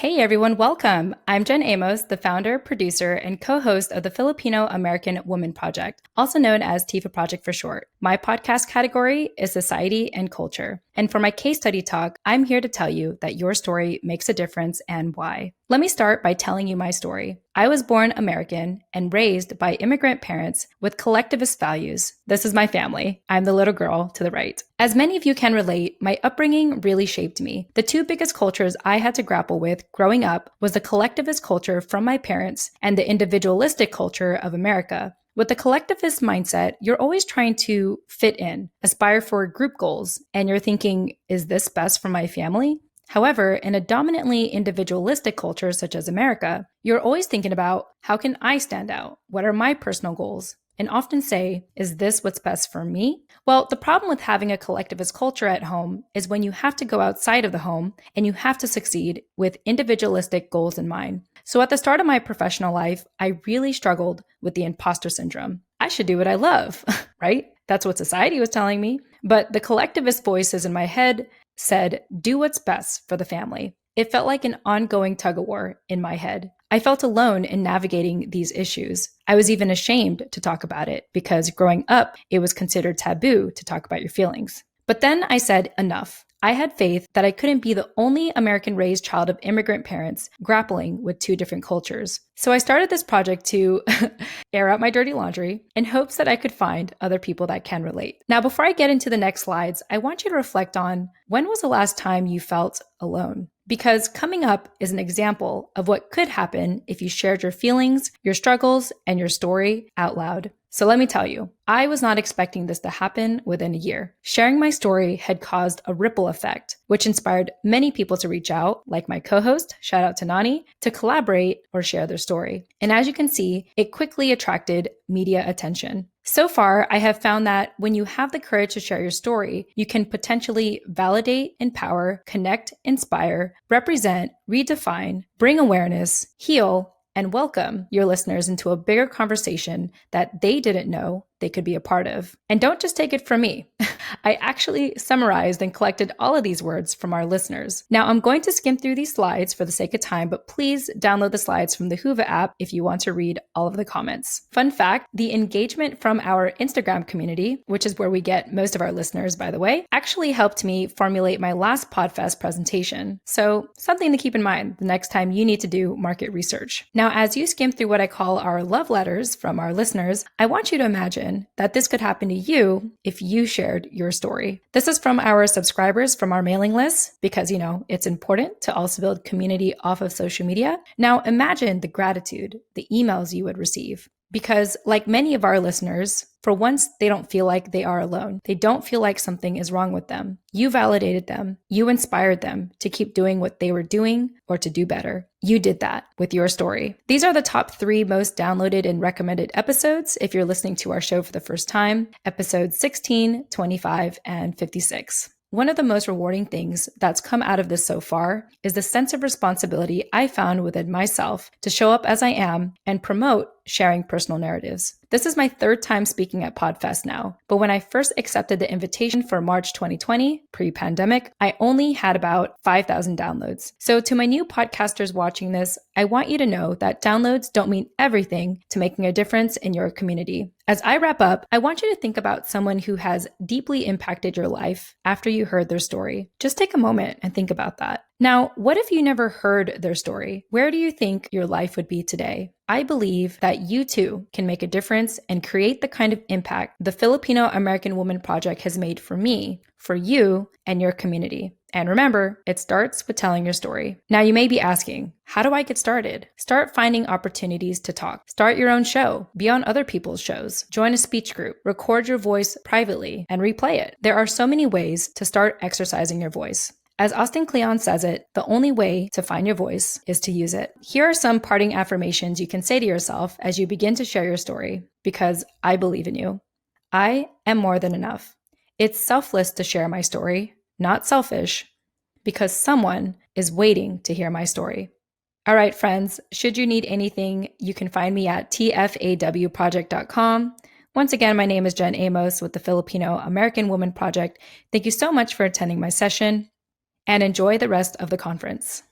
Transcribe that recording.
Hey everyone, welcome. I'm Jen Amos, the founder, producer, and co-host of the Filipino American Woman Project, also known as TIFA Project for short. My podcast category is society and culture. And for my case study talk, I'm here to tell you that your story makes a difference and why. Let me start by telling you my story. I was born American and raised by immigrant parents with collectivist values. This is my family. I'm the little girl to the right. As many of you can relate, my upbringing really shaped me. The two biggest cultures I had to grapple with growing up was the collectivist culture from my parents and the individualistic culture of America. With the collectivist mindset, you're always trying to fit in, aspire for group goals, and you're thinking, is this best for my family? However, in a dominantly individualistic culture such as America, you're always thinking about, how can I stand out? What are my personal goals? And often say, is this what's best for me? Well, the problem with having a collectivist culture at home is when you have to go outside of the home and you have to succeed with individualistic goals in mind. So at the start of my professional life, I really struggled with the imposter syndrome. I should do what I love, right? That's what society was telling me. But the collectivist voices in my head said, do what's best for the family. It felt like an ongoing tug of war in my head. I felt alone in navigating these issues. I was even ashamed to talk about it because growing up, it was considered taboo to talk about your feelings. But then I said, enough. I had faith that I couldn't be the only American-raised child of immigrant parents grappling with two different cultures. So I started this project to air out my dirty laundry in hopes that I could find other people that can relate. Now, before I get into the next slides, I want you to reflect on, when was the last time you felt alone? Because coming up is an example of what could happen if you shared your feelings, your struggles, and your story out loud. So let me tell you, I was not expecting this to happen within a year. Sharing my story had caused a ripple effect, which inspired many people to reach out, like my co-host, shout out to Nani, to collaborate or share their story. And as you can see, it quickly attracted media attention. So far, I have found that when you have the courage to share your story, you can potentially validate, empower, connect, inspire, represent, redefine, bring awareness, heal, and welcome your listeners into a bigger conversation that they didn't know they could be a part of. And don't just take it from me. I actually summarized and collected all of these words from our listeners. Now, I'm going to skim through these slides for the sake of time, but please download the slides from the Whova app if you want to read all of the comments. Fun fact, the engagement from our Instagram community, which is where we get most of our listeners, by the way, actually helped me formulate my last PodFest presentation. So something to keep in mind the next time you need to do market research. Now, as you skim through what I call our love letters from our listeners, I want you to imagine that this could happen to you if you shared your story. This is from our subscribers from our mailing list because, it's important to also build community off of social media. Now, imagine the gratitude, the emails you would receive. Because like many of our listeners, for once, they don't feel like they are alone. They don't feel like something is wrong with them. You validated them. You inspired them to keep doing what they were doing or to do better. You did that with your story. These are the top 3 most downloaded and recommended episodes if you're listening to our show for the first time, episodes 16, 25, and 56. One of the most rewarding things that's come out of this so far is the sense of responsibility I found within myself to show up as I am and promote sharing personal narratives. This is my 3rd time speaking at PodFest now, but when I first accepted the invitation for March 2020, pre-pandemic, I only had about 5,000 downloads. So to my new podcasters watching this, I want you to know that downloads don't mean everything to making a difference in your community. As I wrap up, I want you to think about someone who has deeply impacted your life after you heard their story. Just take a moment and think about that. Now, what if you never heard their story? Where do you think your life would be today? I believe that you too can make a difference and create the kind of impact the Filipino American Woman Project has made for me, for you, and your community. And remember, it starts with telling your story. Now you may be asking, how do I get started? Start finding opportunities to talk. Start your own show. Be on other people's shows. Join a speech group. Record your voice privately and replay it. There are so many ways to start exercising your voice. As Austin Kleon says it, the only way to find your voice is to use it. Here are some parting affirmations you can say to yourself as you begin to share your story, because I believe in you. I am more than enough. It's selfless to share my story, not selfish, because someone is waiting to hear my story. All right, friends, should you need anything, you can find me at tfawproject.com. Once again, my name is Jen Amos with the Filipino American Woman Project. Thank you so much for attending my session, and enjoy the rest of the conference.